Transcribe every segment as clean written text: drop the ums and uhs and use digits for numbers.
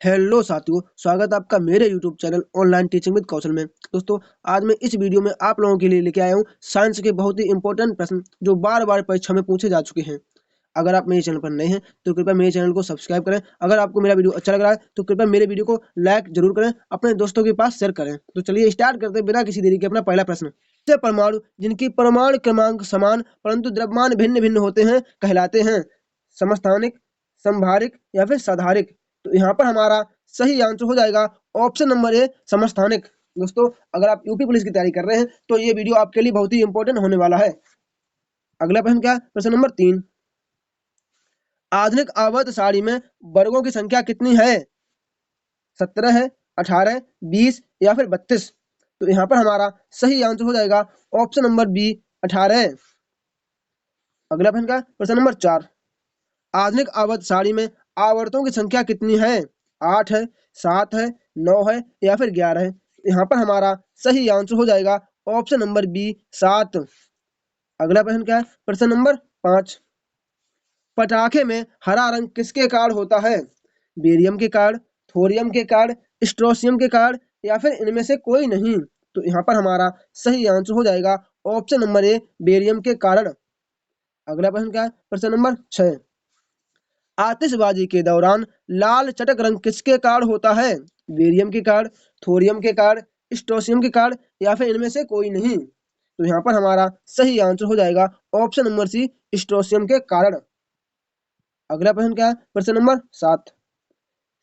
Hello साथियों, स्वागत है आपका मेरे YouTube channel online teaching with Kaushal में। दोस्तों, आज मैं इस वीडियो में आप लोगों के लिए लेके आया हूँ साइंस के बहुत ही इंपॉर्टेंट प्रश्न जो बार बार परीक्षा में पूछे जा चुके हैं। अगर आप मेरे चैनल पर नए हैं तो कृपया मेरे चैनल को सब्सक्राइब करें। अगर आपको मेरा वीडियो अच्छा लग रहा है तो कृपया मेरे वीडियो को लाइक जरूर करें, अपने दोस्तों के पास शेयर करें। तो चलिए स्टार्ट करते हैं बिना किसी देरी के। अपना पहला प्रश्न, ऐसे परमाणु जिनकी परमाणु क्रमांक समान परंतु द्रव्यमान भिन्न भिन्न होते हैं कहलाते हैं समस्थानिक, संभारिक या फिर साधारिक। तो यहाँ पर हमारा सही आंसर हो जाएगा ऑप्शन नंबर ए, समस्थानिक। दोस्तों, अगर आप यूपी पुलिस की तैयारी कर रहे हैं तो ये वीडियो आपके लिए बहुत ही इंपॉर्टेंट होने वाला है। अगला प्रश्न क्या है? प्रश्न नंबर 3, आधुनिक आवर्त सारणी में वर्गों की संख्या कितनी है? 17 है, 18, 20 या फिर 32। तो यहाँ पर हमारा सही आंसर हो जाएगा ऑप्शन नंबर बी, 18। अगला प्रश्न का प्रश्न नंबर 4, आधुनिक आवर्त सारणी में आवर्तों की संख्या कितनी है? 8 है, 7 है, 9 है या फिर 11 है। यहाँ पर हमारा सही आंसर हो जाएगा ऑप्शन नंबर बी, 7। अगला प्रश्न क्या है? प्रश्न नंबर 5, पटाखे में हरा रंग किसके कारण होता है? बेरियम के कारण, थोरियम के कारण, स्ट्रोसियम के कारण या फिर इनमें से कोई नहीं। तो यहाँ पर हमारा सही आंसर हो जाएगा ऑप्शन नंबर ए, बेरियम के कारण। अगला प्रश्न क्या है? प्रश्न नंबर 6, आतिशबाजी के दौरान लाल चटक रंग किसके कारण होता है? बेरियम के कारण, थोरियम के कारण, स्ट्रोसियम के कारण या फिर इनमें से कोई नहीं। तो यहाँ पर हमारा सही आंसर हो जाएगा ऑप्शन नंबर सी, स्ट्रोसियम के कारण। अगला प्रश्न क्या है? प्रश्न नंबर 7,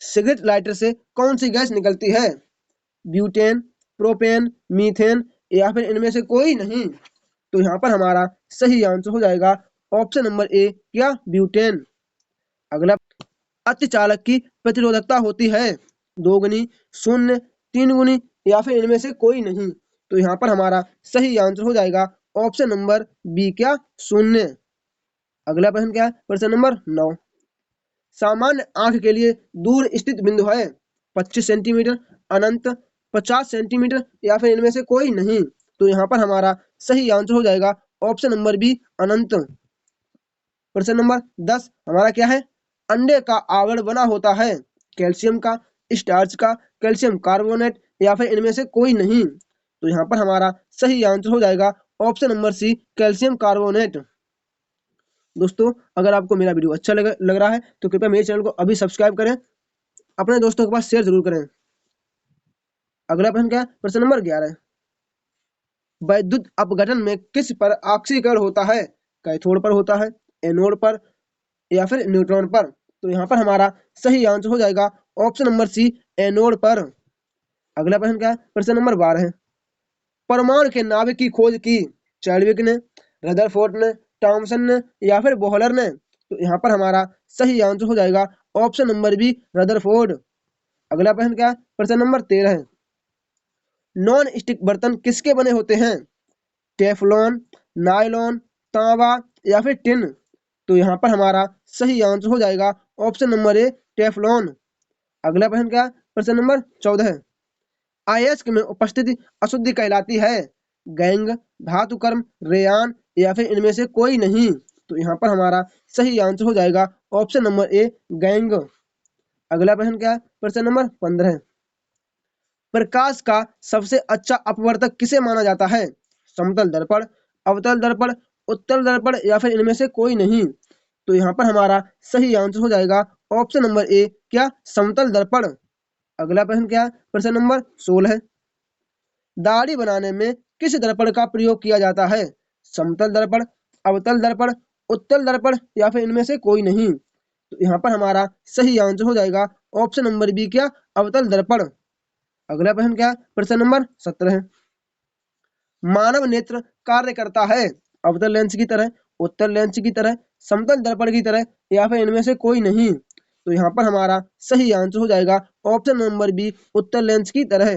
सिगरेट लाइटर से कौन सी गैस निकलती है? ब्यूटेन, प्रोपेन, मीथेन या फिर इनमें से कोई नहीं। तो यहाँ पर हमारा सही आंसर हो जाएगा ऑप्शन नंबर ए, क्या? ब्यूटेन। अगला, अतिचालक की प्रतिरोधकता होती है 2 गुनी, 0, 3 गुनी या फिर इनमें से कोई नहीं। तो यहाँ पर हमारा सही आंसर हो जाएगा ऑप्शन नंबर बी, क्या? 0। अगला प्रश्न क्या है? प्रश्न नंबर 9, सामान्य आंख के लिए दूर स्थित बिंदु है 25 सेंटीमीटर, अनंत, 50 सेंटीमीटर या फिर इनमें से कोई नहीं। तो यहाँ पर हमारा सही आंसर हो जाएगा ऑप्शन नंबर बी, अनंत। प्रश्न नंबर 10 हमारा क्या है? अंडे का आवरण बना होता है कैल्शियम का, स्टार्च का, कैल्शियम कार्बोनेट या फिर इनमें से कोई नहीं। तो यहाँ पर हमारा सही आंसर हो जाएगा option number C, calcium carbonate. दोस्तों, अगर आपको मेरा वीडियो अच्छा लग रहा है तो कृपया मेरे चैनल को अभी सब्सक्राइब करें, अपने दोस्तों के पास शेयर जरूर करें। अगला प्रश्न क्या है? प्रश्न नंबर 11, वैद्युत अपघटन में किस पर ऑक्सीकरण होता है? कैथोड पर होता है, एनोड पर या फिर न्यूट्रॉन पर। तो यहाँ पर हमारा सही आंसर हो जाएगा ऑप्शन नंबर सी, एनोड पर। अगला प्रश्न क्या है? प्रश्न नंबर 12, परमाणु के नाभिक की खोज की चैडविक ने, रदरफोर्ड ने, टॉमसन ने या फिर बोहलर ने। तो यहाँ पर हमारा सही आंसर हो जाएगा ऑप्शन नंबर बी, रदरफोर्ड। अगला प्रश्न क्या है? प्रश्न नंबर 13, नॉन स्टिक बर्तन किसके बने होते हैं? टेफलॉन, नायलॉन, तांबा या फिर टिन। तो यहाँ पर हमारा सही आंसर हो जाएगा ऑप्शन नंबर ए, टेफलॉन। अगला प्रश्न क्या? प्रश्न नंबर 14, अयस्क में उपस्थिति अशुद्धि कहलाती है गैंग, धातु कर्म, रेयान या फिर इनमें से कोई नहीं। तो यहाँ पर हमारा सही आंसर हो जाएगा ऑप्शन नंबर ए, गैंग। अगला प्रश्न क्या है? प्रश्न नंबर 15, प्रकाश का सबसे अच्छा अपवर्तक किसे माना जाता है? समतल दर्पण, अवतल दर्पण, उत्तल दर्पण या फिर इनमें से कोई नहीं। तो यहाँ पर हमारा सही आंसर हो जाएगा ऑप्शन नंबर ए, क्या? समतल दर्पण। अगला प्रश्न क्या है? प्रश्न नंबर 16, दाढ़ी बनाने में किस दर्पण का प्रयोग किया जाता है? समतल दर्पण, अवतल दर्पण, उत्तल दर्पण या फिर इनमें से कोई नहीं। तो यहाँ पर हमारा सही आंसर हो जाएगा ऑप्शन नंबर बी, क्या? अवतल दर्पण। अगला प्रश्न क्या है? प्रश्न नंबर 17, मानव नेत्र कार्य करता है अवतल लेंस की तरह, उत्तल लेंस की तरह, समतल दर्पण की तरह या फिर इनमें से कोई नहीं। तो यहाँ पर हमारा सही आंसर हो जाएगा ऑप्शन नंबर बी, उत्तल लेंस की तरह।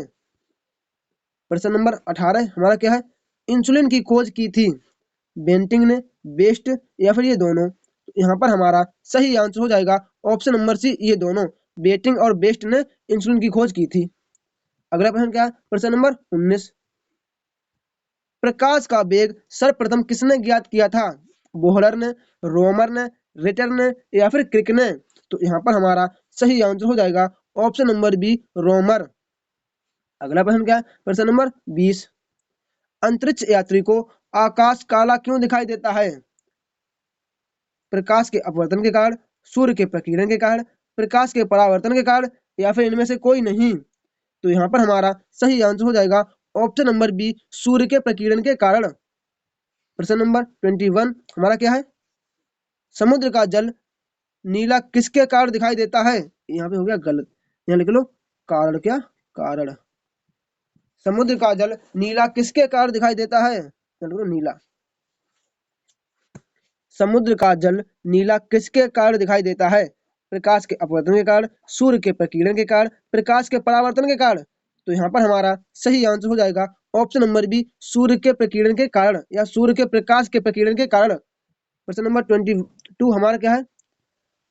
प्रश्न नंबर 18 हमारा क्या है? इंसुलिन की खोज की थी बेंटिंग ने, बेस्ट या फिर ये दोनों। तो यहाँ पर हमारा सही आंसर हो जाएगा ऑप्शन नंबर सी, ये दोनों, बेटिंग और बेस्ट ने इंसुलिन की खोज की थी। अगला प्रश्न क्या है? प्रश्न नंबर 19, प्रकाश का वेग सर्वप्रथम किसने ज्ञात किया था? बोहलर ने, रोमर ने, रिटर ने या फिर क्रिक ने। तो यहाँ पर हमारा सही आंसर हो जाएगा ऑप्शन नंबर बी रोमर। अगला प्रश्न क्या है? प्रश्न नंबर 20, अंतरिक्ष यात्री को आकाश काला क्यों दिखाई देता है? प्रकाश के अपवर्तन के कारण, सूर्य के प्रकीर्णन के कारण, प्रकाश के परावर्तन के कारण, या फिर इनमें से कोई नहीं। तो यहाँ पर हमारा सही आंसर हो जाएगा ऑप्शन नंबर बी सूर्य के प्रकीर्णन के कारण। प्रश्न नंबर 21 हमारा क्या है? समुद्र का जल नीला किसके कारण दिखाई देता है? यहाँ पे हो गया गलत, यहाँ लिख लो कारण। क्या कारण? समुद्र का जल नीला किसके कारण दिखाई देता है? चलो नीला। समुद्र का जल नीला किसके कारण दिखाई देता है? प्रकाश के अपवर्तन के कारण, सूर्य के प्रकीर्णन के कारण, प्रकाश के परावर्तन के कारण। तो यहाँ पर हमारा सही आंसर हो जाएगा ऑप्शन नंबर बी सूर्य के प्रकीर्णन के कारण या सूर्य के प्रकाश के प्रकीर्णन के कारण। प्रश्न नंबर 22 हमारा क्या है?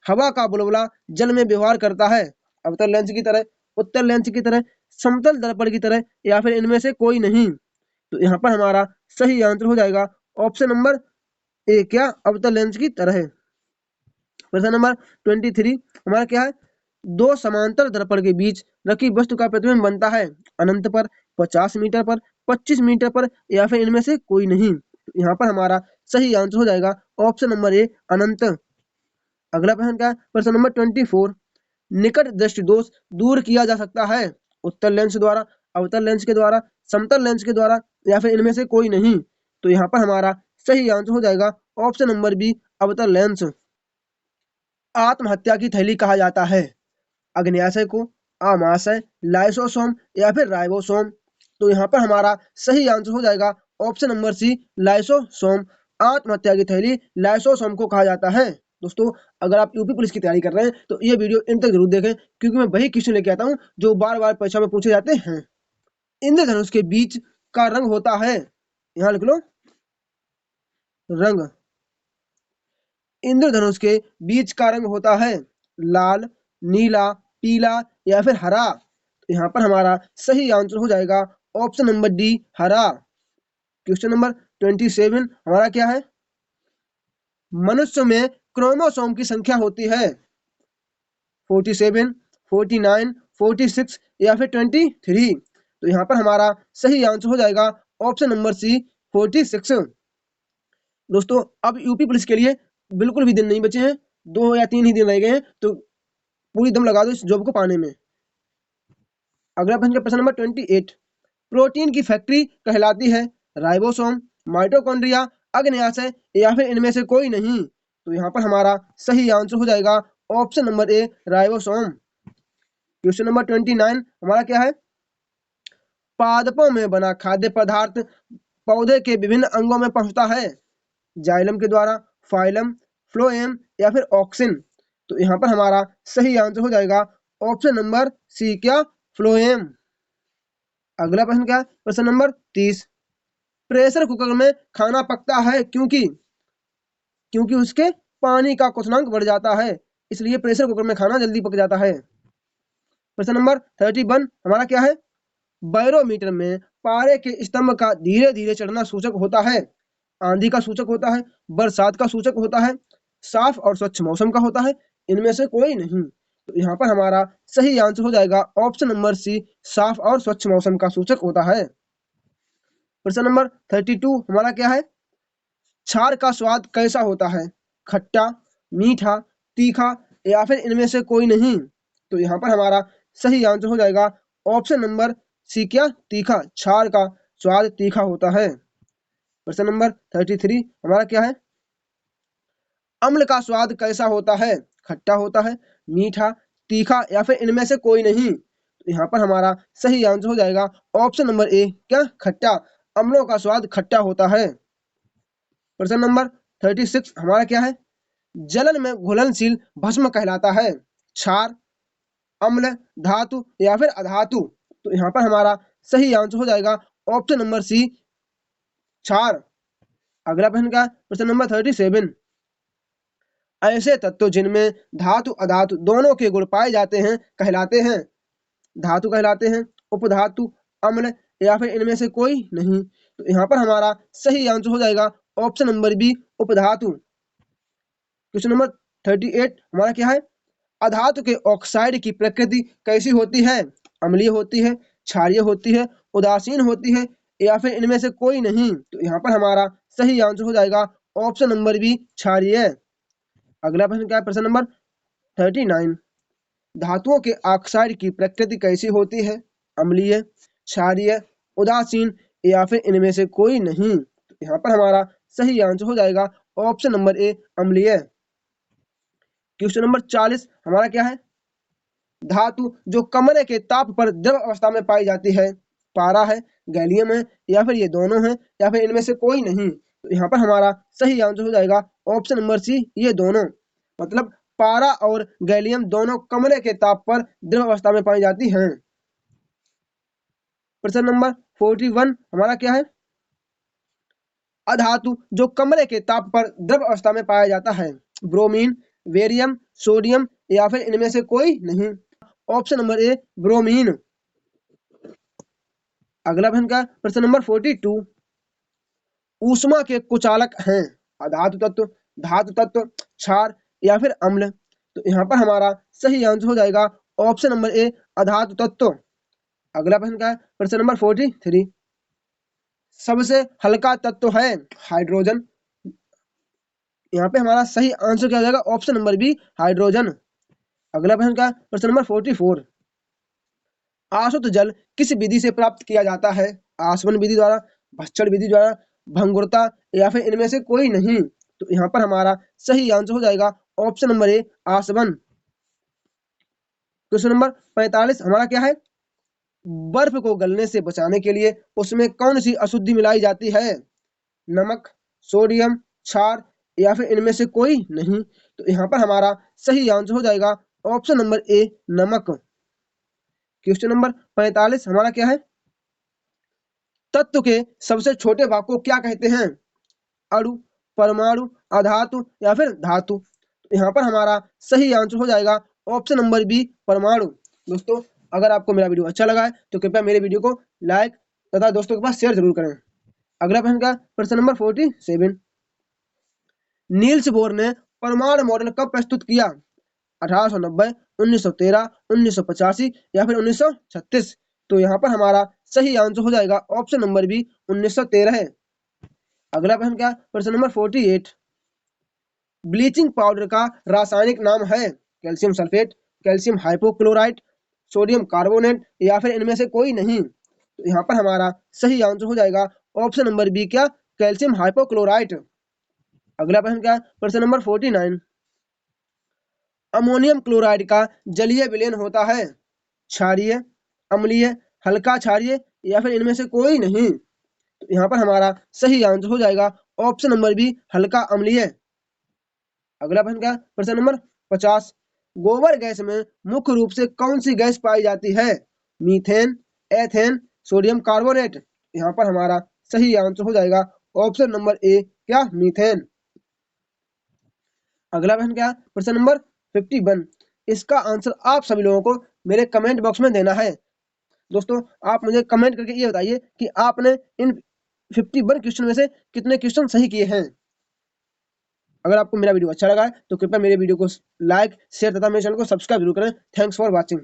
हवा का बुलबुला जल में व्यवहार करता है अवतल लेंस की तरह, उत्तल लेंस की तरह, समतल दर्पण की तरह, या फिर इनमें से कोई नहीं। तो यहाँ पर हमारा सही आंसर हो जाएगा ऑप्शन नंबर ए क्या अवतल लेंस की तरह है। प्रश्न नंबर 23 हमारा क्या है? दो समांतर दर्पण के बीच रखी वस्तु का प्रतिबिंब बनता है अनंत पर, 50 मीटर पर, 25 मीटर पर, या फिर इनमें से कोई नहीं। तो यहाँ पर हमारा सही आंसर हो जाएगा ऑप्शन नंबर ए अनंत। अगला प्रश्न क्या है? प्रश्न नंबर 24, निकट दृष्टि दोष दूर किया जा सकता है उत्तल लेंस द्वारा, अवतल लेंस के द्वारा, समतल लेंस के द्वारा, या फिर इनमें से कोई नहीं। तो यहाँ पर हमारा सही आंसर हो जाएगा ऑप्शन नंबर बी अवतल लेंस। आत्महत्या की थैली कहा जाता है अग्न्याशय को, आमाशय, लाइसोसोम, या फिर राइबोसोम। तो यहाँ पर हमारा सही आंसर हो जाएगा ऑप्शन नंबर सी लाइसोसोम। आत्महत्या की थैली लाइसोसोम को कहा जाता है। दोस्तों अगर आप यूपी पुलिस की तैयारी कर रहे हैं तो ये वीडियो इन तक जरूर देखें, क्योंकि मैं वही क्वेश्चन लेके आता हूँ जो बार बार परीक्षा में पूछे जाते हैं। इंद्रधनुष के बीच का रंग होता है, यहाँ लिख लो रंग। इंद्रधनुष के बीच का रंग होता है लाल, नीला, पीला, या फिर हरा। तो यहाँ पर हमारा सही आंसर हो जाएगा ऑप्शन नंबर डी हरा। क्वेश्चन नंबर 27 हमारा क्या है? मनुष्य में क्रोमोसोम की संख्या होती है 47, 49, 46, या फिर 23। तो यहाँ पर हमारा सही आंसर हो जाएगा ऑप्शन नंबर सी 46। दोस्तों अब यूपी पुलिस के लिए बिल्कुल भी दिन नहीं बचे हैं, 2 या 3 ही दिन रह गए हैं, तो पूरी दम लगा दो इस जॉब को पाने में। अगला प्रश्न नंबर 28, प्रोटीन की फैक्ट्री कहलाती है राइबोसोम, माइटोकॉन्ड्रिया, अग्न्याशय, या फिर इनमें से कोई नहीं। तो यहाँ पर हमारा सही आंसर हो जाएगा option number A ribosome. Question number 29 हमारा क्या है? पादपों में बना खाद्य पदार्थ पौधे के विभिन्न अंगों में पहुंचता है जाइलम के द्वारा, फाइलम, फ्लोएम, या फिर ऑक्सिन। तो यहाँ पर हमारा सही आंसर हो जाएगा ऑप्शन नंबर सी क्या फ्लोएम। अगला प्रश्न क्या है? प्रश्न नंबर 30, प्रेशर कुकर में खाना पकता है क्योंकि उसके पानी का क्वथनांक बढ़ जाता है, इसलिए प्रेशर कुकर में खाना जल्दी पक जाता है। प्रश्न नंबर 31 हमारा क्या है? बैरोमीटर में पारे के स्तंभ का धीरे धीरे चढ़ना सूचक होता है आंधी का सूचक होता है, बरसात का सूचक होता है, साफ और स्वच्छ मौसम का होता है, इनमें से कोई नहीं। तो यहाँ पर हमारा सही आंसर हो जाएगा ऑप्शन नंबर सी साफ और स्वच्छ मौसम का सूचक होता है। प्रश्न नंबर 32 हमारा क्या है? क्षार का स्वाद कैसा होता है खट्टा, मीठा, तीखा, या फिर इनमें से कोई नहीं। तो यहाँ पर हमारा सही आंसर हो जाएगा ऑप्शन नंबर सी क्या तीखा। क्षार का स्वाद तीखा होता है। प्रश्न नंबर 33 हमारा क्या है? अम्ल का स्वाद कैसा होता है खट्टा होता है, मीठा, तीखा, या फिर इनमें से कोई नहीं। तो यहाँ पर हमारा सही आंसर हो जाएगा ऑप्शन नंबर ए क्या खट्टा। अम्लों का स्वाद खट्टा होता है। प्रश्न नंबर 36 हमारा क्या है? जलन में घुलनशील भस्म कहलाता है क्षार, अम्ल, धातु, या फिर अधातु। तो यहाँ पर हमारा सही आंसर हो जाएगा ऑप्शन नंबर सी क्षार। अगला प्रश्न क्या? प्रश्न नंबर 37, ऐसे तत्व जिनमें धातु अधातु दोनों के गुण पाए जाते हैं कहलाते हैं धातु कहलाते हैं, उपधातु, अम्ल, या फिर इनमें से कोई नहीं। तो यहाँ पर हमारा सही आंसर हो जाएगा ऑप्शन नंबर बी उपधातु। क्वेश्चन नंबर 38 हमारा क्या है? अधातु के ऑक्साइड की प्रकृति कैसी होती है? अम्लीय होती है, क्षारीय होती है, उदासीन होती है या फिर इनमें से कोई नहीं। तो यहाँ पर हमारा सही आंसर हो जाएगा ऑप्शन नंबर बी, क्षारीय। अगला प्रश्न क्या है? प्रश्न नंबर 39। धातुओं के ऑक्साइड की प्रकृति कैसी होती है? अम्लीय, क्षारीय, उदासीन या फिर इनमें से कोई नहीं। तो यहाँ पर हमारा सही आंसर हो जाएगा ऑप्शन नंबर ए, अम्लीय। क्वेश्चन नंबर 40 हमारा क्या है? धातु जो कमरे के ताप पर द्रव अवस्था में पाई जाती है, पारा है, गैलियम है या फिर ये दोनों है या फिर इनमें से कोई नहीं। तो यहाँ पर हमारा सही आंसर हो जाएगा ऑप्शन नंबर सी, ये दोनों। मतलब पारा और गैलियम दोनों कमरे के ताप पर द्रव अवस्था में पाई जाती हैं। प्रश्न नंबर 41 हमारा क्या है? अधातु जो कमरे के ताप पर द्रव अवस्था में पाया जाता है, ब्रोमीन, बेरियम, सोडियम या फिर इनमें से कोई नहीं। Option number A, bromine. अगला प्रश्न का प्रश्न नंबर 42। ऊष्मा के कुचालक हैं अधातु तत्व, धातु तत्व, क्षार या फिर अम्ल। तो यहाँ पर हमारा सही आंसर हो जाएगा ऑप्शन नंबर ए, अधातु तत्व। अगला प्रश्न का प्रश्न नंबर 43। सबसे हल्का तत्व है हाइड्रोजन। यहाँ पे हमारा सही आंसर क्या हो जाएगा? Option number B, hydrogen. अगला प्रश्न का प्रश्न नंबर 44। आसुत जल किस विधि से प्राप्त किया जाता है? आसवन विधि द्वारा, भक्षण विधि द्वारा, भंगुरता या फिर इनमें से कोई नहीं। तो यहाँ पर हमारा सही आंसर हो जाएगा ऑप्शन नंबर ए, आसवन। क्वेश्चन नंबर 45 हमारा क्या है? बर्फ को गलने से बचाने के लिए उसमें कौन सी अशुद्धि मिलाई जाती है? नमक, सोडियम, क्षार या फिर इनमें से कोई नहीं। तो यहाँ पर हमारा सही आंसर हो जाएगा ऑप्शन नंबर ए, नमक। क्वेश्चन नंबर 45 हमारा क्या है? तत्व के सबसे छोटे भाग को क्या कहते हैं? अणु, परमाणु, अधातु या फिर धातु। तो यहाँ पर हमारा सही आंसर हो जाएगा ऑप्शन नंबर बी, परमाणु। दोस्तों, अगर आपको मेरा वीडियो अच्छा लगा है तो कृपया मेरे वीडियो को लाइक तथा दोस्तों के पास शेयर जरूर करें। अगला प्रश्न का प्रश्न नंबर 47। नील्स बोर ने परमाणु मॉडल कब प्रस्तुत किया? 1890, 1913, 1985 या फिर 1936। तो यहाँ पर हमारा सही आंसर हो जाएगा ऑप्शन नंबर बी, 1913 है। अगला प्रश्न क्या? प्रश्न नंबर 48। ब्लीचिंग पाउडर का रासायनिक नाम है? Calcium sulphate, calcium hypochlorite, sodium carbonate या फिर इनमें से कोई नहीं। तो यहाँ पर हमारा सही आंसर हो जाएगा ऑप्शन नंबर बी, क्या? Calcium hypochlorite. अगला प्रश्न क्या? प्रश्न नंबर 49। अमोनियम क्लोराइड का जलीय विलयन होता है? क्षारीय, अम्लीय, हल्का क्षारीय या फिर इनमें से कोई नहीं। तो यहाँ पर हमारा सही आंसर हो जाएगा ऑप्शन नंबर बी, हल्का अम्लीय। अगला प्रश्न क्या? प्रश्न नंबर 50। गोबर गैस में मुख्य रूप से कौन सी गैस पाई जाती है? Methane, ethane, sodium carbonate. यहाँ पर हमारा सही आंसर हो जाएगा ऑप्शन नंबर ए, क्या? मीथेन। अगला प्रश्न क्या? प्रश्न नंबर 51। इसका आंसर आप सभी लोगों को मेरे कमेंट बॉक्स में देना है। दोस्तों, आप मुझे कमेंट करके ये बताइए कि आपने इन 51 क्वेश्चन में से कितने क्वेश्चन सही किए हैं। अगर आपको मेरा वीडियो अच्छा लगा है तो कृपया मेरे वीडियो को लाइक, शेयर तथा मेरे चैनल को सब्सक्राइब जरूर करें। Thanks for watching.